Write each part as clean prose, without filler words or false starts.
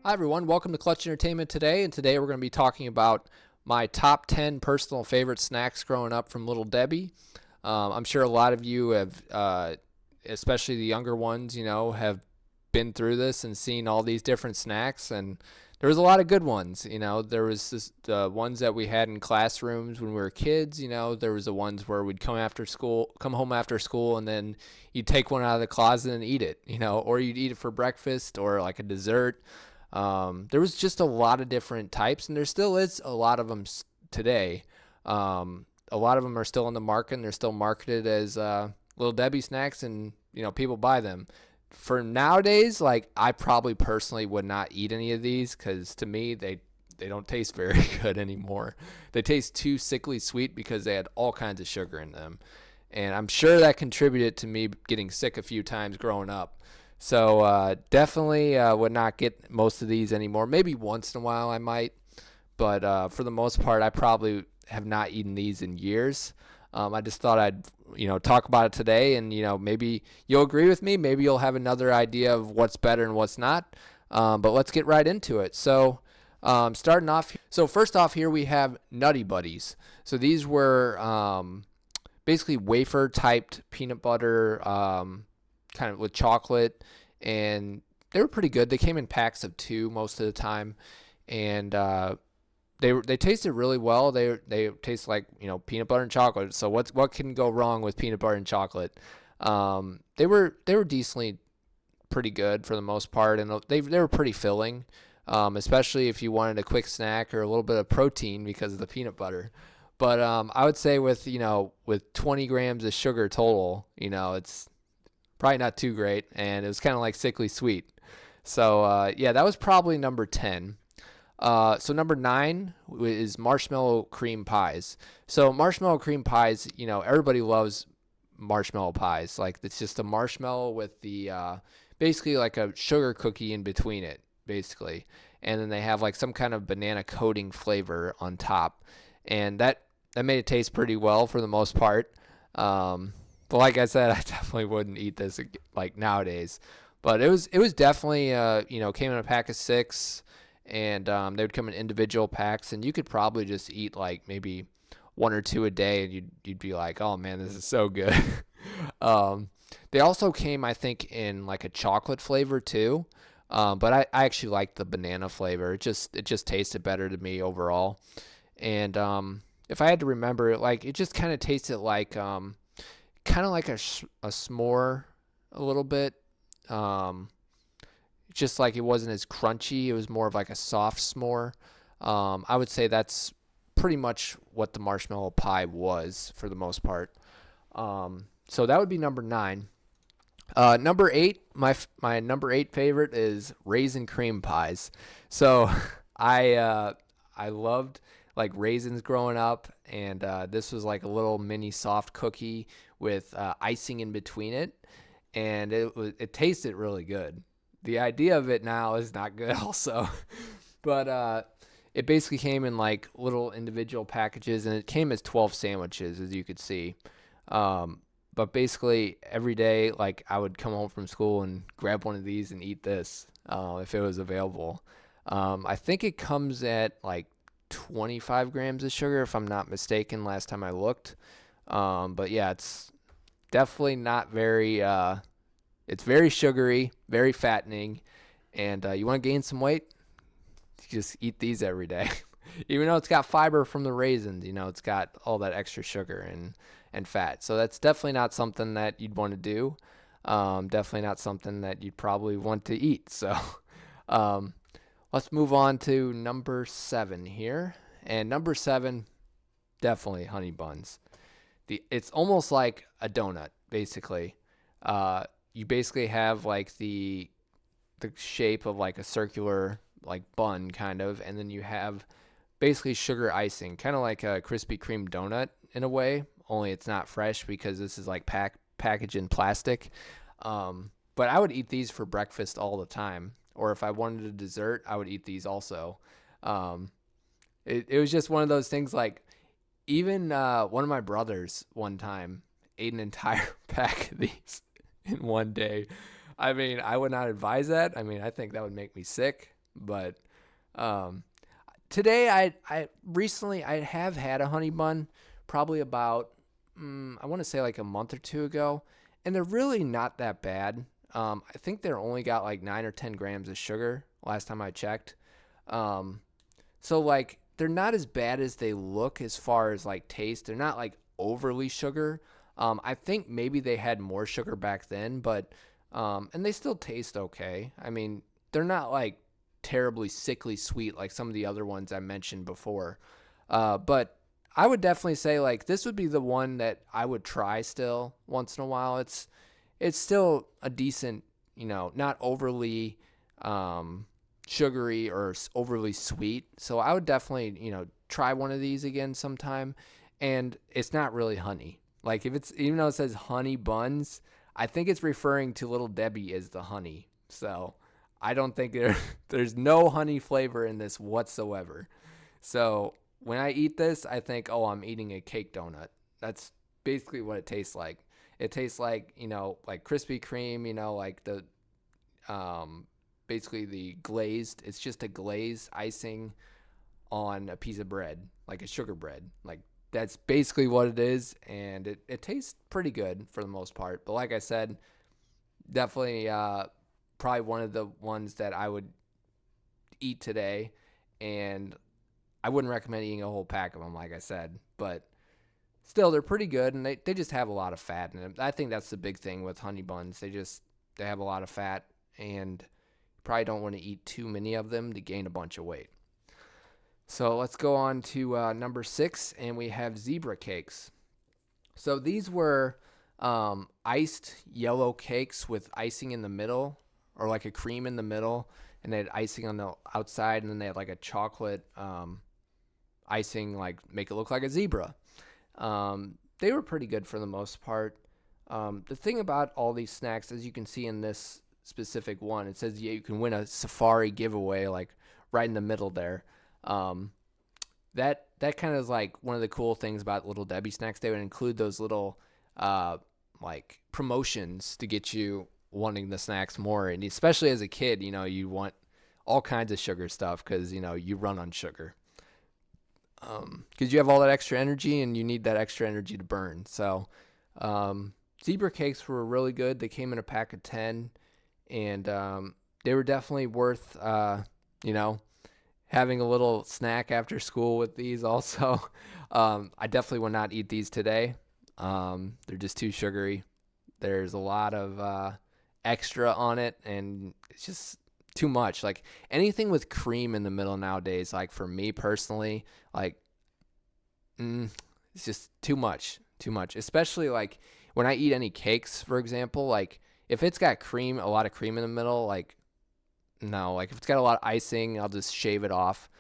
Hi, everyone. Welcome to Clutch Entertainment today. And today we're going to be talking about my top 10 personal favorite snacks growing up from Little Debbie. I'm sure a lot of you have, especially the younger ones, have been through this and seen all these different snacks. And there was a lot of good ones. There was the ones that we had in classrooms when we were kids. There was the ones where we'd come home after school, and then you'd take one out of the closet and eat it. Or you'd eat it for breakfast or like a dessert. There was just a lot of different types, and there still is a lot of them today. A lot of them are still on the market, and they're still marketed as Little Debbie snacks, and people buy them. For nowadays, like I probably personally would not eat any of these because to me they don't taste very good anymore. They taste too sickly sweet because they had all kinds of sugar in them, and I'm sure that contributed to me getting sick a few times growing up. So definitely would not get most of these anymore. Maybe once in a while I might, but for the most part, I probably have not eaten these in years. I just thought I'd talk about it today, and maybe you'll agree with me. Maybe you'll have another idea of what's better and what's not. But let's get right into it. So starting off, so first off here we have Nutty Buddies. So these were basically wafer typed peanut butter. Kind of with chocolate, and they were pretty good. They came in packs of 2 most of the time, and they tasted really well. They taste like peanut butter and chocolate. So what can go wrong with peanut butter and chocolate? They were decently pretty good for the most part, and they were pretty filling, especially if you wanted a quick snack or a little bit of protein because of the peanut butter. But I would say with 20 grams of sugar total, it's probably not too great, and it was kind of like sickly sweet. So yeah, that was probably number 10. So number 9 is marshmallow cream pies. So marshmallow cream pies, everybody loves marshmallow pies. Like it's just a marshmallow with the basically like a sugar cookie in between it, basically, and then they have like some kind of banana coating flavor on top, and that made it taste pretty well for the most part. But like I said, I definitely wouldn't eat this like nowadays. But it was definitely came in a pack of 6, and they would come in individual packs, and you could probably just eat like maybe 1 or 2 a day, and you'd be like, oh man, this is so good. They also came, I think, in like a chocolate flavor too. But I actually liked the banana flavor. It just tasted better to me overall. And if I had to remember it, like it just kind of tasted like a s'more a little bit. Um, just like it wasn't as crunchy. It was more of like a soft s'more. I would say that's pretty much what the marshmallow pie was for the most part. So that would be number 9. Number 8, my number 8 favorite is raisin cream pies. So I loved like raisins growing up, and this was like a little mini soft cookie with icing in between it, and it tasted really good. The idea of it now is not good, also, but it basically came in like little individual packages, and it came as 12 sandwiches, as you could see. But basically every day, like I would come home from school and grab one of these and eat this if it was available. I think it comes at like 25 grams of sugar, if I'm not mistaken, last time I looked. But yeah, it's definitely not very, it's very sugary, very fattening. And you want to gain some weight? You just eat these every day. Even though it's got fiber from the raisins, it's got all that extra sugar and fat. So that's definitely not something that you'd want to do. Definitely not something that you'd probably want to eat. So um, let's move on to number 7 here. And number 7, definitely honey buns. It's almost like a donut, basically. You basically have like the shape of like a circular like bun kind of, and then you have basically sugar icing, kind of like a Krispy Kreme donut in a way, only it's not fresh because this is like packaged in plastic. But I would eat these for breakfast all the time, or if I wanted a dessert, I would eat these also. Um, it was just one of those things like even one of my brothers one time ate an entire pack of these in one day. I mean, I would not advise that. I mean, I think that would make me sick. But um, today I recently I have had a honey bun, probably about I want to say like a month or two ago, and they're really not that bad. I think they're only got like 9 or 10 grams of sugar last time I checked. Um, so like they're not as bad as they look as far as like taste. They're not like overly sugar. I think maybe they had more sugar back then, but and they still taste okay. I mean, they're not like terribly sickly sweet like some of the other ones I mentioned before. But I would definitely say like this would be the one that I would try still once in a while. It's still a decent, not overly um, sugary or overly sweet. So I would definitely, try one of these again sometime. And it's not really honey. Like if it's even though it says honey buns, I think it's referring to Little Debbie as the honey. So I don't think there's no honey flavor in this whatsoever. So when I eat this, I think, oh, I'm eating a cake donut. That's basically what it tastes like. It tastes like, like Krispy Kreme, like the um, basically the glazed. It's just a glazed icing on a piece of bread, like a sugar bread. Like that's basically what it is, and it tastes pretty good for the most part. But like I said, definitely probably one of the ones that I would eat today, and I wouldn't recommend eating a whole pack of them, like I said, but still they're pretty good, and they just have a lot of fat in them. I think that's the big thing with honey buns. They have a lot of fat, and you probably don't want to eat too many of them to gain a bunch of weight. So let's go on to number 6, and we have zebra cakes. So these were iced yellow cakes with icing in the middle, or like a cream in the middle, and they had icing on the outside, and then they had like a chocolate icing, like make it look like a zebra. They were pretty good for the most part. The thing about all these snacks, as you can see in this specific one, it says you can win a safari giveaway, like right in the middle there. Um, that kind of is like one of the cool things about Little Debbie snacks. They would include those little uh, like promotions to get you wanting the snacks more, and especially as a kid, you want all kinds of sugar stuff because you run on sugar. Because you have all that extra energy and you need that extra energy to burn. So, zebra cakes were really good. They came in a pack of 10, and they were definitely worth, you know, having a little snack after school with these also. I definitely would not eat these today. They're just too sugary. There's a lot of extra on it, and it's just too much. Like anything with cream in the middle nowadays, like for me personally, like it's just too much, too much. Especially like when I eat any cakes, for example, like if it's got cream, a lot of cream in the middle, like no, like if it's got a lot of icing, I'll just shave it off.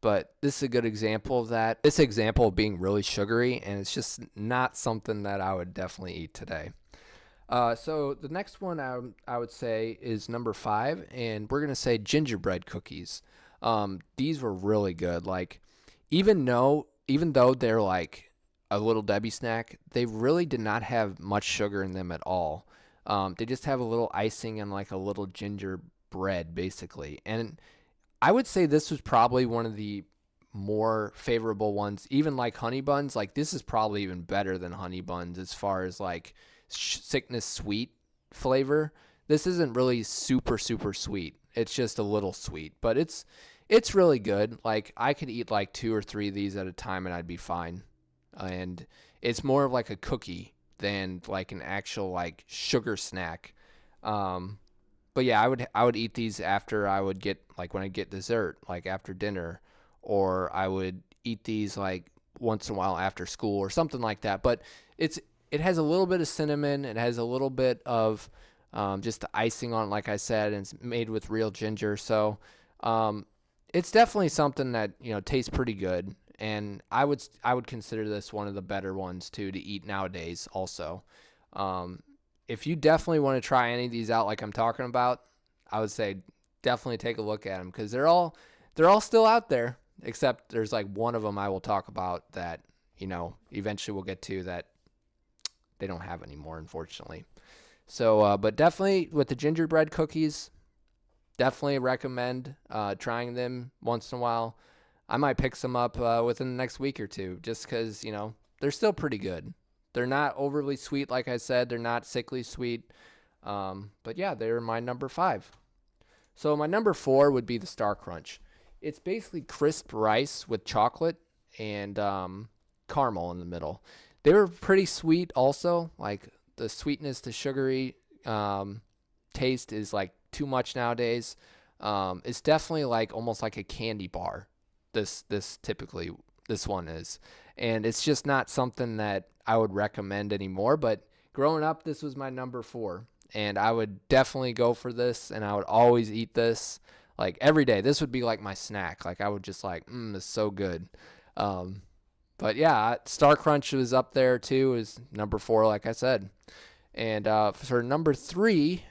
But this is a good example of that. This example of being really sugary, and it's just not something that I would definitely eat today. So the next one I would say is number 5, and we're gonna say gingerbread cookies. These were really good. Like even though they're like a Little Debbie snack, they really did not have much sugar in them at all. They just have a little icing and like a little gingerbread basically. And I would say this was probably one of the more favorable ones. Even like honey buns, like this is probably even better than honey buns as far as like sickness sweet flavor. This isn't really super super sweet. It's just a little sweet, but it's really good. Like I could eat like 2 or 3 of these at a time and I'd be fine. And it's more of like a cookie than like an actual like sugar snack. Um, but yeah, I would eat these after I would get like when I get dessert, like after dinner, or I would eat these like once in a while after school or something like that. But it has a little bit of cinnamon, it has a little bit of just the icing on, like I said, and it's made with real ginger. So um, it's definitely something that tastes pretty good, and I would consider this one of the better ones too to eat nowadays. Also, um, if you definitely want to try any of these out, like I'm talking about, I would say definitely take a look at them because they're all still out there. Except there's like one of them I will talk about that eventually we'll get to that they don't have anymore, unfortunately. So, but definitely with the gingerbread cookies, Definitely recommend trying them once in a while. I might pick some up within the next week or two just because, they're still pretty good. They're not overly sweet, like I said. They're not sickly sweet. But yeah, they're my number 5. So my number 4 would be the Star Crunch. It's basically crisp rice with chocolate and caramel in the middle. They were pretty sweet also. Like the sweetness to sugary taste is like too much nowadays. It's definitely like almost like a candy bar. This one is, and it's just not something that I would recommend anymore. But growing up, this was my number 4, and I would definitely go for this, and I would always eat this like every day. This would be like my snack. Like I would just like, this is so good. Um, but yeah, Star Crunch was up there too. Is number 4, like I said. And for number 3,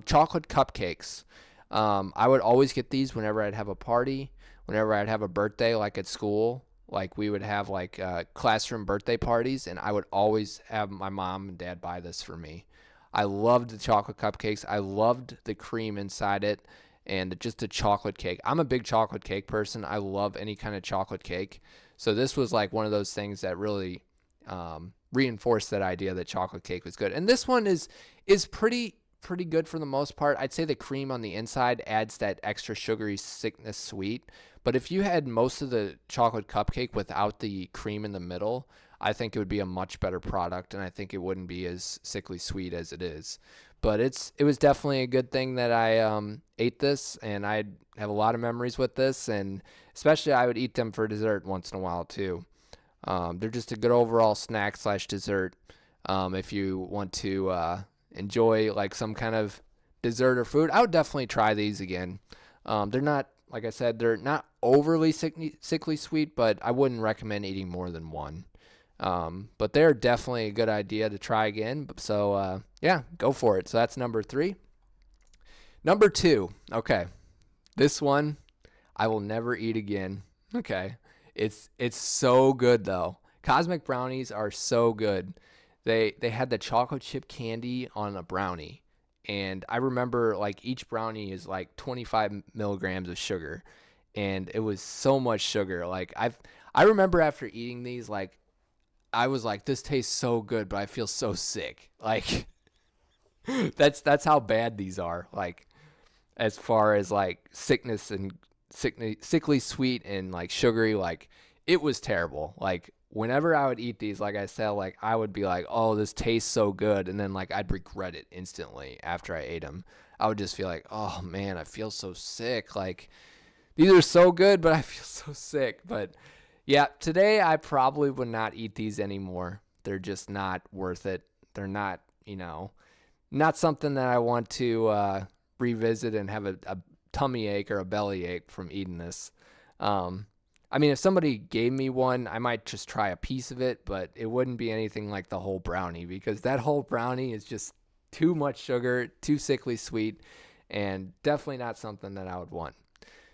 chocolate cupcakes. I would always get these whenever I'd have a party, whenever I'd have a birthday, like at school. Like we would have like classroom birthday parties, and I would always have my mom and dad buy this for me. I loved the chocolate cupcakes. I loved the cream inside it and just a chocolate cake. I'm a big chocolate cake person. I love any kind of chocolate cake. So this was like one of those things that really reinforced that idea that chocolate cake was good. And this one is pretty good for the most part. I'd say the cream on the inside adds that extra sugary sickness sweet. But if you had most of the chocolate cupcake without the cream in the middle, I think it would be a much better product, and I think it wouldn't be as sickly sweet as it is. But it was definitely a good thing that I ate this, and I have a lot of memories with this, and especially I would eat them for dessert once in a while too. They're just a good overall snack / dessert if you want to enjoy like some kind of dessert or food. I would definitely try these again. They're not, like I said, they're not overly sickly sweet, but I wouldn't recommend eating more than one. But they're definitely a good idea to try again. So yeah, go for it. So that's number 3. Number 2. Okay, this one I will never eat again. Okay, it's so good though. Cosmic brownies are so good. They had the chocolate chip candy on a brownie, and I remember like each brownie is like 25 milligrams of sugar, and it was so much sugar. Like I remember after eating these, like I was like, this tastes so good, but I feel so sick. Like that's how bad these are. Like as far as like sickness and sickly sweet and like sugary, like it was terrible. Like whenever I would eat these, like I said, like I would be like, oh, this tastes so good, and then like I'd regret it instantly after I ate them. I would just feel like, oh man, I feel so sick. Like these are so good, but I feel so sick. But yeah, today I probably would not eat these anymore. They're just not worth it. They're not, not something that I want to revisit and have a tummy ache or a belly ache from eating this. I mean, if somebody gave me one, I might just try a piece of it, but it wouldn't be anything like the whole brownie because that whole brownie is just too much sugar, too sickly sweet, and definitely not something that I would want.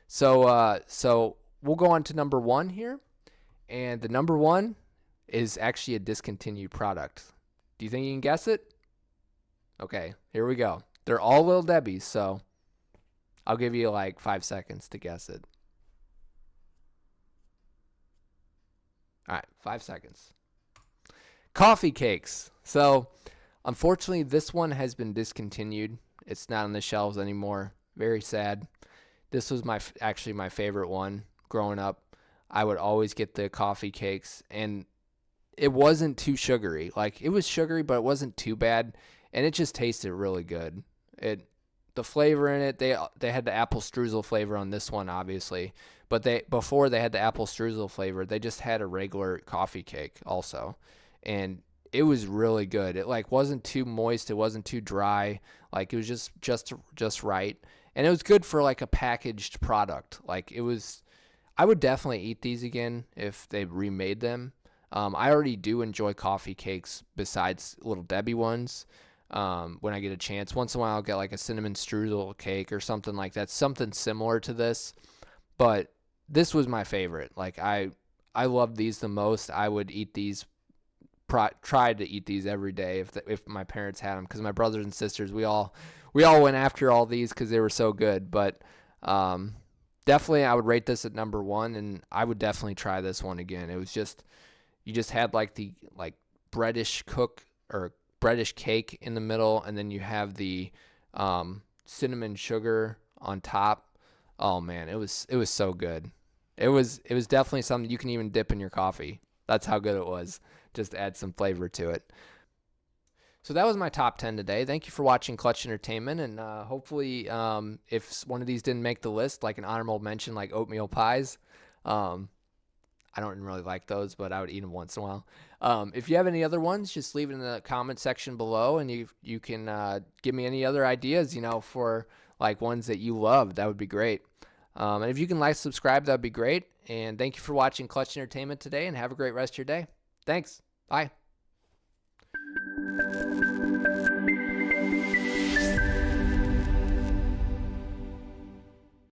So we'll go on to number 1 here, and the number 1 is actually a discontinued product. Do you think you can guess it? Okay, here we go. They're all Little Debbie's, so I'll give you like 5 seconds to guess it. All right, 5 seconds. Coffee cakes. So, unfortunately, this one has been discontinued. It's not on the shelves anymore. Very sad. This was actually my favorite one growing up. I would always get the coffee cakes, and it wasn't too sugary. Like it was sugary, but it wasn't too bad, and it just tasted really good. The flavor in it, they had the apple streusel flavor on this one, obviously, but before they had the apple streusel flavor, they just had a regular coffee cake also, and it was really good. It like wasn't too moist, it wasn't too dry, like it was just right, and it was good for like a packaged product. Like it was, I would definitely eat these again if they remade them. I already do enjoy coffee cakes besides Little Debbie ones. When I get a chance, once in a while I'll get like a cinnamon strudel cake or something like that, something similar to this. But this was my favorite. Like I love these the most. I would eat these, try to eat these every day if my parents had them, because my brothers and sisters, we all we all went after all these because they were so good. But definitely, I would rate this at number 1, and I would definitely try this one again. It was just you just had like the breadish breadish cake in the middle, and then you have the cinnamon sugar on top. Oh man, it was so good. It was definitely something you can even dip in your coffee. That's how good it was. Just add some flavor to it. So that was my top 10 today. Thank you for watching Clutch Entertainment, and hopefully if one of these didn't make the list, like an honorable mention like oatmeal pies, I don't really like those, but I would eat them once in a while. If you have any other ones, just leave it in the comment section below, and you can give me any other ideas, for like ones that you love. That would be great. And if you can like, subscribe, that would be great. And thank you for watching Clutch Entertainment today, and have a great rest of your day. Thanks. Bye.